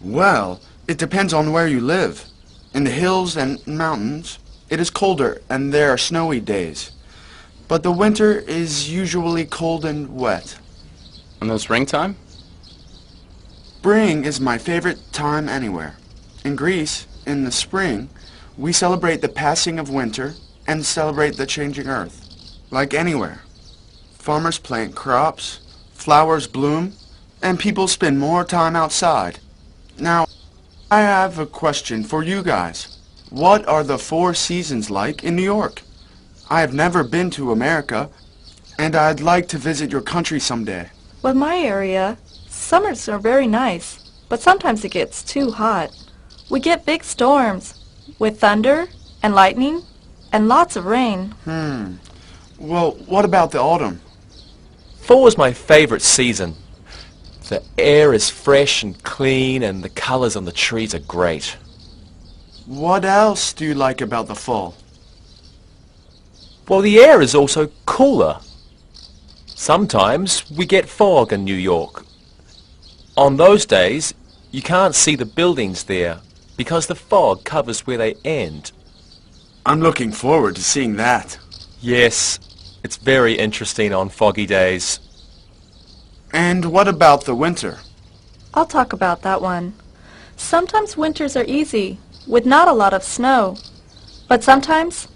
Well, it depends on where you live. In the hills and mountains, it is colder and there are snowy days. But the winter is usually cold and wet. And the springtime? Spring is my favorite time anywhere. In Greece, in the spring, we celebrate the passing of winter and celebrate the changing earth. Like anywhere. Farmers plant crops, flowers bloom, and people spend more time outside. Now, I have a question for you guys. What are the 4 seasons like in New York? I have never been to America, and I'd like to visit your country someday. Well, my area, summers are very nice, but sometimes it gets too hot. We get big storms with thunder and lightning and lots of rain. Well, what about the autumn? Fall is my favorite season. The air is fresh and clean and the colors on the trees are great. What else do you like about the fall? Well, the air is also cooler. Sometimes we get fog in New York. On those days, you can't see the buildings there because the fog covers where they end. I'm looking forward to seeing that. Yes, it's very interesting on foggy days. And what about the winter? I'll talk about that one. Sometimes winters are easy, with not a lot of snow. But sometimes,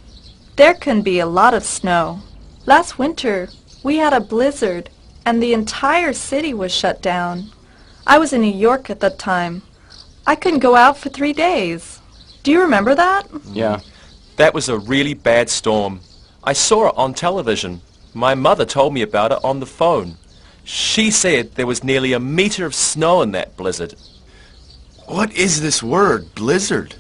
there can be a lot of snow. Last winter, we had a blizzard, and the entire city was shut down. I was in New York at that time. I couldn't go out for 3 days. Do you remember that? Yeah. That was a really bad storm. I saw it on television. My mother told me about it on the phone. She said there was nearly a meter of snow in that blizzard. What is this word, blizzard?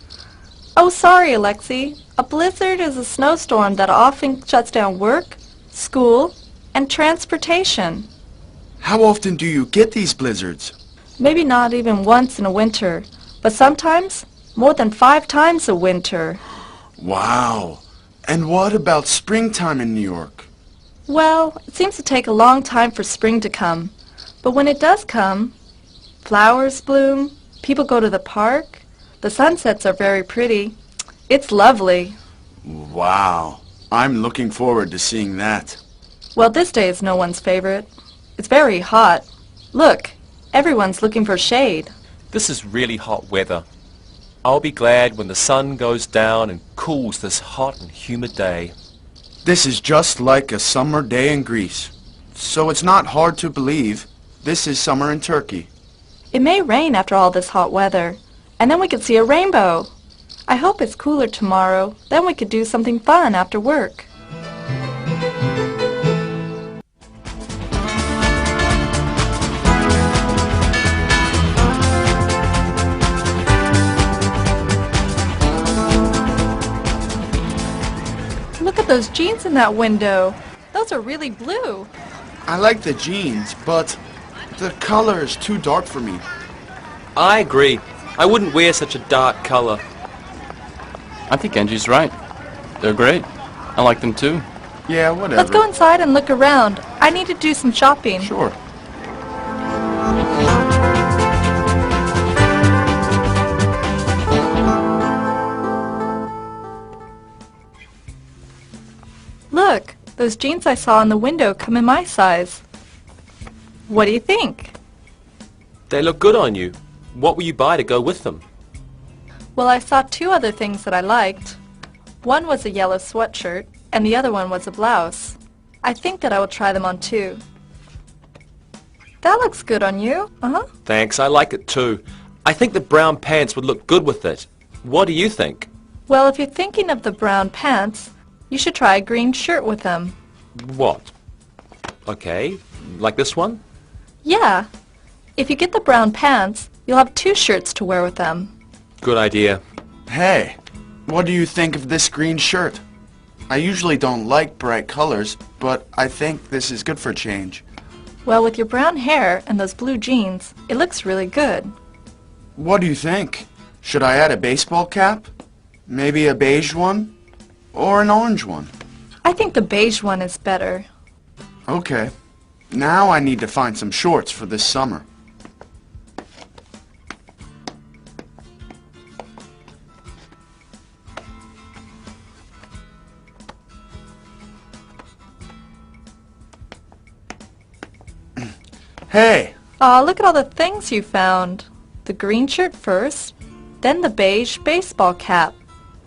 Oh, sorry, Alexei. A blizzard is a snowstorm that often shuts down work, school, and transportation. How often do you get these blizzards? Maybe not even once in a winter, but sometimes more than 5 times a winter. Wow. And what about springtime in New York? Well, it seems to take a long time for spring to come. But when it does come, flowers bloom, people go to the park, the sunsets are very pretty. It's lovely. Wow. I'm looking forward to seeing that. Well, this day is no one's favorite. It's very hot. Look, everyone's looking for shade. This is really hot weather. I'll be glad when the sun goes down and cools this hot and humid day. This is just like a summer day in Greece. So it's not hard to believe this is summer in Turkey. It may rain after all this hot weather, and then we could see a rainbow. I hope it's cooler tomorrow. Then we could do something fun after work. Look at those jeans in that window. Those are really blue. I like the jeans, but the color is too dark for me. I agree. I wouldn't wear such a dark color. I think Angie's right. They're great. I like them too. Yeah, whatever. Let's go inside and look around. I need to do some shopping. Sure. Look, those jeans I saw in the window come in my size. What do you think? They look good on you. What will you buy to go with them? Well, I saw 2 other things that I liked. One was a yellow sweatshirt, and the other one was a blouse. I think that I will try them on too. That looks good on you. Thanks, I like it too. I think the brown pants would look good with it. What do you think? Well, if you're thinking of the brown pants, you should try a green shirt with them. What? Okay, like this one? Yeah. If you get the brown pants, you'll have 2 shirts to wear with them. Good idea. Hey, what do you think of this green shirt? I usually don't like bright colors, but I think this is good for a change. Well, with your brown hair and those blue jeans, it looks really good. What do you think? Should I add a baseball cap? Maybe a beige one? Or an orange one? I think the beige one is better. Okay. Now I need to find some shorts for this summer. Hey! Aw, look at all the things you found. The green shirt first, then the beige baseball cap.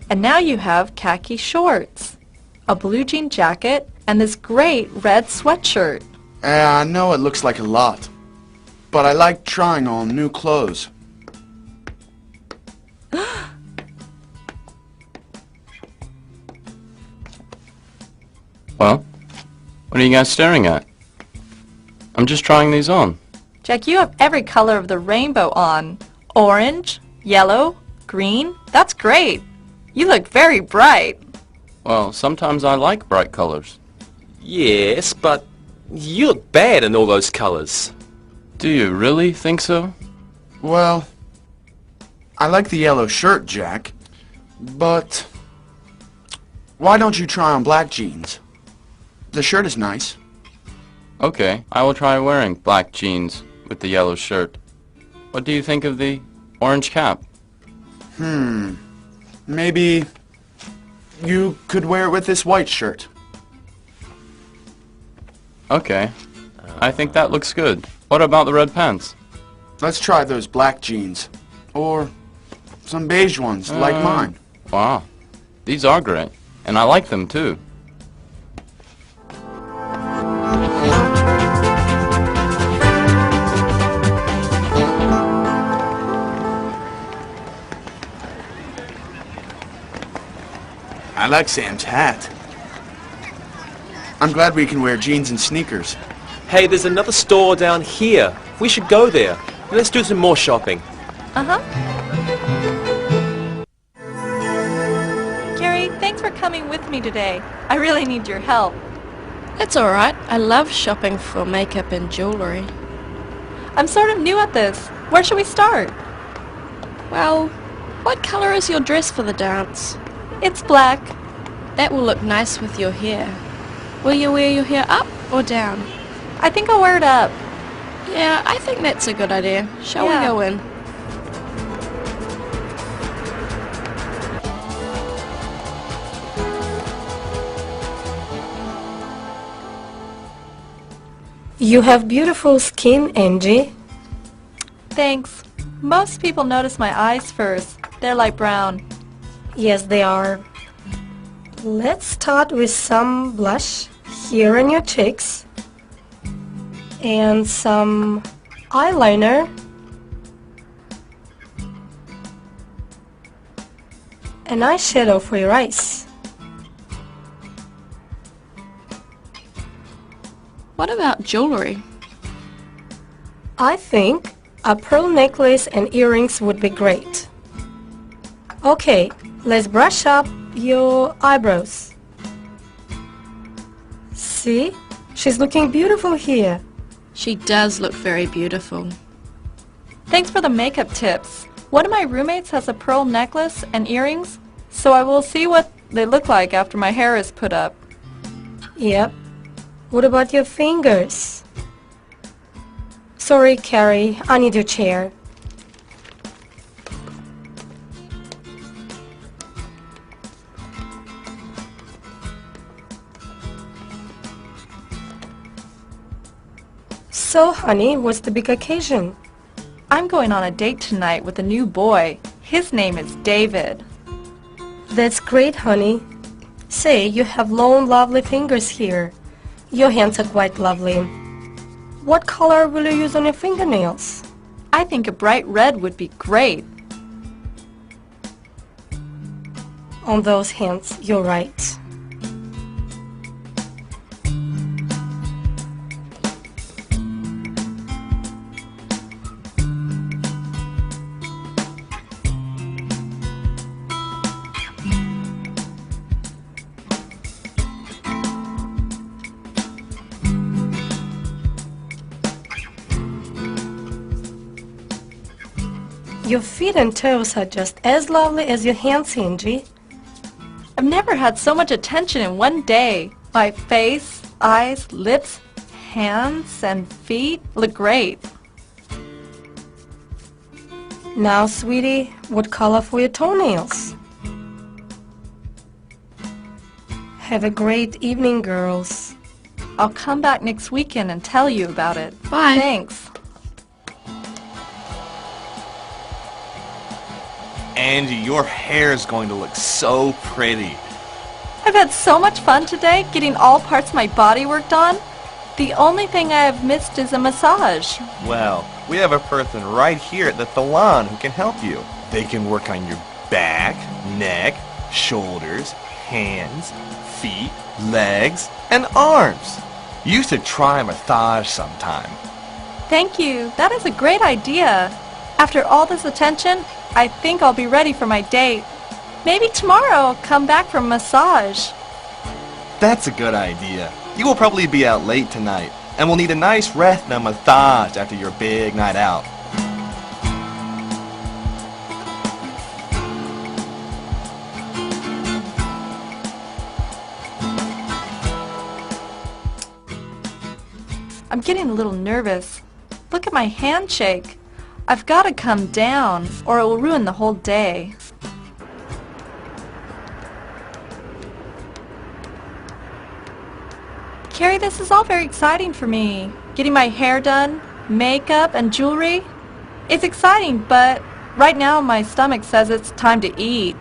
And now you have khaki shorts, a blue jean jacket, and this great red sweatshirt. I know it looks like a lot, but I like trying on new clothes. Well, what are you guys staring at? I'm just trying these on. Jack, you have every color of the rainbow on. Orange, yellow, green. That's great. You look very bright. Well, sometimes I like bright colors. Yes, but you look bad in all those colors. Do you really think so? Well, I like the yellow shirt, Jack, but why don't you try on black jeans? The shirt is nice. Okay, I will try wearing black jeans with the yellow shirt. What do you think of the orange cap? Maybe you could wear it with this white shirt. Okay, I think that looks good. What about the red pants? Let's try those black jeans. Or some beige ones, like mine. Wow, these are great, and I like them too. I like Sam's hat. I'm glad we can wear jeans and sneakers. Hey, there's another store down here. We should go there. Let's do some more shopping. Gary, thanks for coming with me today. I really need your help. It's alright. I love shopping for makeup and jewellery. I'm sort of new at this. Where should we start? Well, what colour is your dress for the dance? It's black. That will look nice with your hair. Will you wear your hair up or down? I think I'll wear it up. Yeah, I think that's a good idea. Shall we go in? You have beautiful skin, Angie. Thanks. Most people notice my eyes first. They're light brown. Yes, they are. Let's start with some blush here on your cheeks and some eyeliner and eyeshadow for your eyes. What about jewellery? I think a pearl necklace and earrings would be great. Okay, let's brush up your eyebrows. See? She's looking beautiful here. She does look very beautiful. Thanks for the makeup tips. One of my roommates has a pearl necklace and earrings, so I will see what they look like after my hair is put up. Yep. What about your fingers? Sorry, Carrie, I need your chair. So, honey, what's the big occasion? I'm going on a date tonight with a new boy. His name is David. That's great, honey. Say, you have long, lovely fingers here. Your hands are quite lovely. What color will you use on your fingernails? I think a bright red would be great. On those hands, you're right. Your feet and toes are just as lovely as your hands, Angie. I've never had so much attention in one day. My face, eyes, lips, hands, and feet look great. Now, sweetie, what color for your toenails? Have a great evening, girls. I'll come back next weekend and tell you about it. Bye. Thanks. Angie, your hair is going to look so pretty. I've had so much fun today getting all parts of my body worked on. The only thing I have missed is a massage. Well, we have a person right here at the salon who can help you. They can work on your back, neck, shoulders, hands, feet, legs, and arms. You should try a massage sometime. Thank you. That is a great idea. After all this attention, I think I'll be ready for my date. Maybe tomorrow I'll come back for a massage. That's a good idea. You will probably be out late tonight, and will need a nice rest and a massage after your big night out. I'm getting a little nervous. Look at my handshake. I've got to come down, or it will ruin the whole day. Carrie, this is all very exciting for me. Getting my hair done, makeup, and jewelry. It's exciting, but right now my stomach says it's time to eat.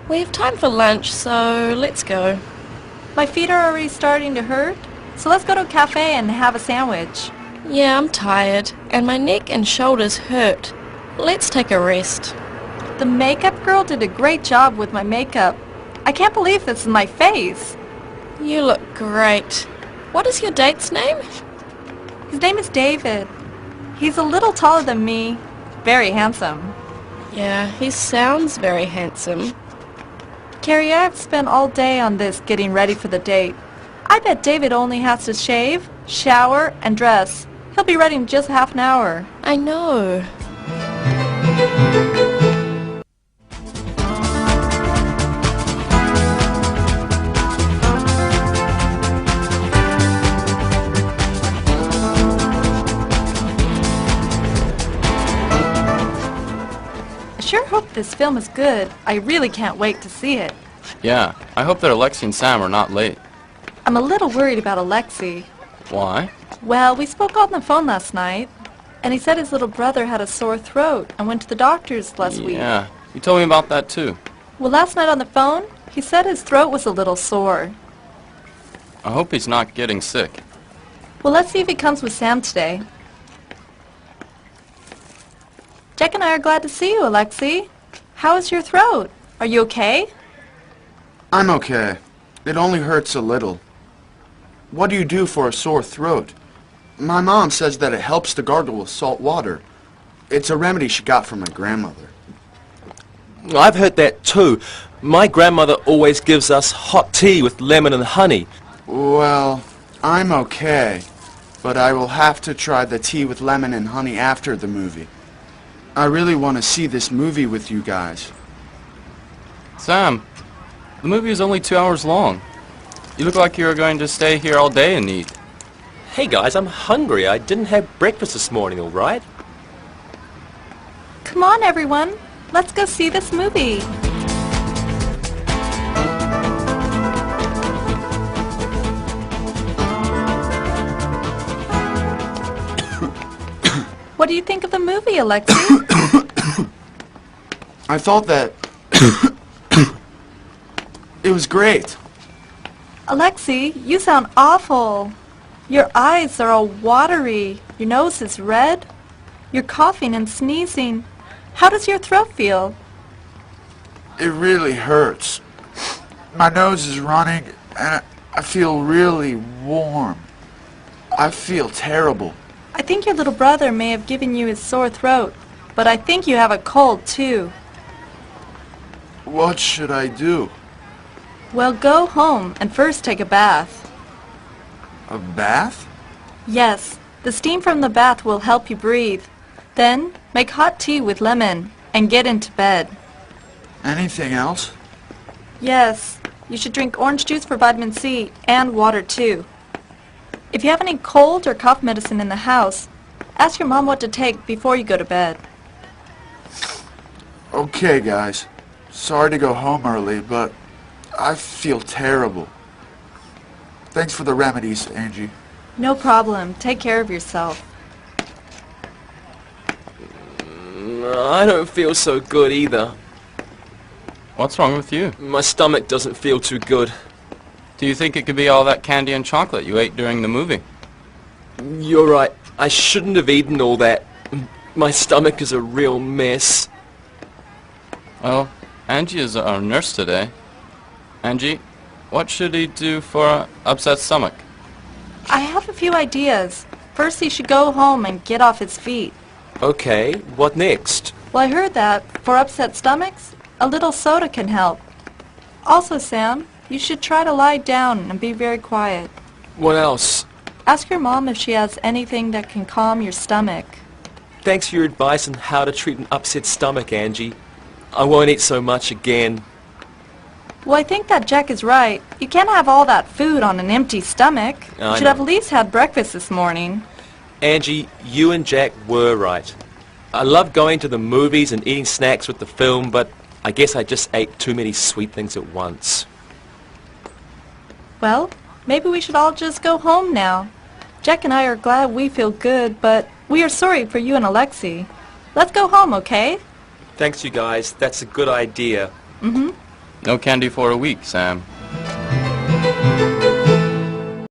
We have time for lunch, so let's go. My feet are already starting to hurt, so let's go to a cafe and have a sandwich. Yeah, I'm tired, and my neck and shoulders hurt. Let's take a rest. The makeup girl did a great job with my makeup. I can't believe this is my face. You look great. What is your date's name? His name is David. He's a little taller than me. Very handsome. Yeah, he sounds very handsome. Carrie, I've spent all day on this getting ready for the date. I bet David only has to shave, shower, and dress. He'll be ready in just half an hour. I know. I sure hope this film is good. I really can't wait to see it. Yeah, I hope that Alexi and Sam are not late. I'm a little worried about Alexi. Why? Well, we spoke on the phone last night, and he said his little brother had a sore throat and went to the doctor's last week. Yeah, you told me about that too. Well, last night on the phone, he said his throat was a little sore. I hope he's not getting sick. Well, let's see if he comes with Sam today. Jack and I are glad to see you, Alexi. How is your throat? Are you okay? I'm okay. It only hurts a little. What do you do for a sore throat? My mom says that it helps to gargle with salt water. It's a remedy she got from my grandmother. I've heard that too. My grandmother always gives us hot tea with lemon and honey. Well, I'm okay, but I will have to try the tea with lemon and honey after the movie. I really want to see this movie with you guys. Sam, the movie is only 2 hours long. You look like you're going to stay here all day and eat. Hey guys, I'm hungry. I didn't have breakfast this morning, all right? Come on, everyone. Let's go see this movie. What do you think of the movie, Alexi? I thought that it was great. Alexi, you sound awful. Your eyes are all watery. Your nose is red. You're coughing and sneezing. How does your throat feel? It really hurts. My nose is running and I feel really warm. I feel terrible. I think your little brother may have given you his sore throat, but I think you have a cold too. What should I do? Well, go home and first take a bath. A bath? Yes, the steam from the bath will help you breathe. Then Make hot tea with lemon and get into bed. Anything else? Yes, you should drink orange juice for vitamin C and water too. If you have any cold or cough medicine in the house, ask your mom what to take before you go to bed. Okay, guys. Sorry to go home early, but I feel terrible. Thanks for the remedies, Angie. No problem. Take care of yourself. I don't feel so good either. What's wrong with you? My stomach doesn't feel too good. Do you think it could be all that candy and chocolate you ate during the movie? You're right. I shouldn't have eaten all that. My stomach is a real mess. Well, Angie is our nurse today. Angie, what should he do for an upset stomach? I have a few ideas. First, he should go home and get off his feet. Okay, what next? Well, I heard that for upset stomachs, a little soda can help. Also, Sam, you should try to lie down and be very quiet. What else? Ask your mom if she has anything that can calm your stomach. Thanks for your advice on how to treat an upset stomach, Angie. I won't eat so much again. Well, I think that Jack is right. You can't have all that food on an empty stomach. You should have at least had breakfast this morning. Angie, you and Jack were right. I love going to the movies and eating snacks with the film, but I guess I just ate too many sweet things at once. Well, maybe we should all just go home now. Jack and I are glad we feel good, but we are sorry for you and Alexi. Let's go home, okay? Thanks, you guys. That's a good idea. Mm-hmm. No candy for a week, Sam.